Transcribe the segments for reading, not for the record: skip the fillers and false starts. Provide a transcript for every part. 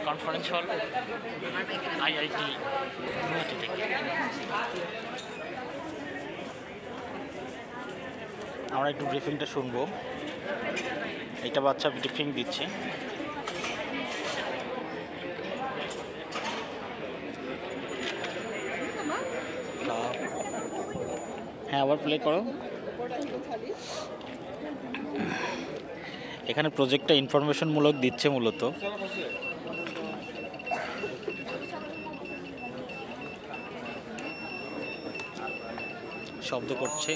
Conference hall IIT Guwahati থেকে। আমরা একটু ব্রিফিংটা শুনবো। একটা বাচ্চা ব্রিফিং দিচ্ছে। হ্যাঁ, আবার প্লে করো। এখানে প্রজেক্টটা ইনফরমেশনমূলক দিচ্ছে মূলত। শব্দ করছে।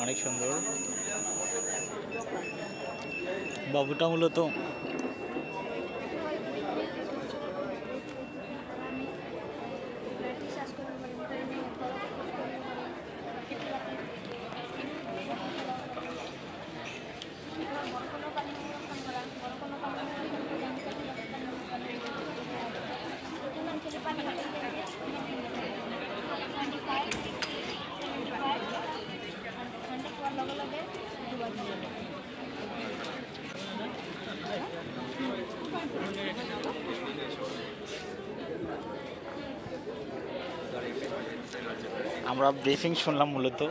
অনেক সুন্দর। বাবুটা মূলত আমরা ব্রিফিং শুনলাম মূলত।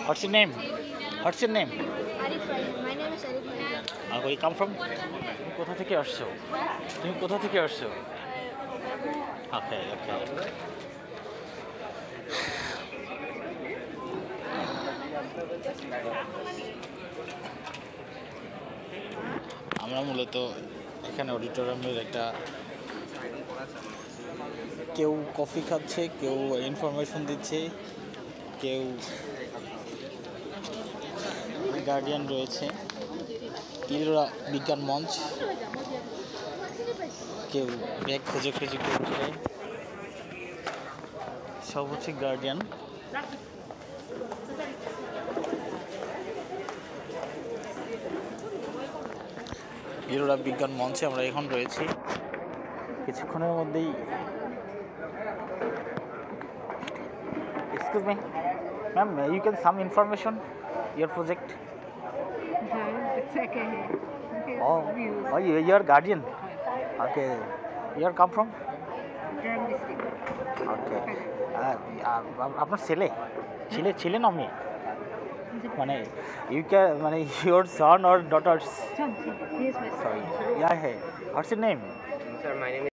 What's your name? What's your name? My name is Arif. Where you come from? তুমি কোথা থেকে আসছো? তুমি কোথা থেকে আসছো? ওকে ওকে। আমরা মূলত এখানে অডিটোরিয়ামের একটা কেউ কফি খাচ্ছে, কেউ ইনফরমেশন দিচ্ছে, কেউ গার্ডিয়ান রয়েছে, ইলরা বিজ্ঞান মঞ্চ, কেউ ব্যাগ খোঁজাখুঁজি করছে, সব হচ্ছে গার্ডিয়ান। ইলরা বিজ্ঞান মঞ্চে আমরা এখন রয়েছি। কিছুক্ষণের মধ্যেই excuse me ma'am, you can some information your project? It's okay. Oh, you are guardian. Okay, you are come from? Okay. আপনার ছেলে ছিলেন আমি মানে ইউ ক্যান মানে your Son or daughters? Yes, my son. Sorry, yeah, hey, what's your name? Sir, my name is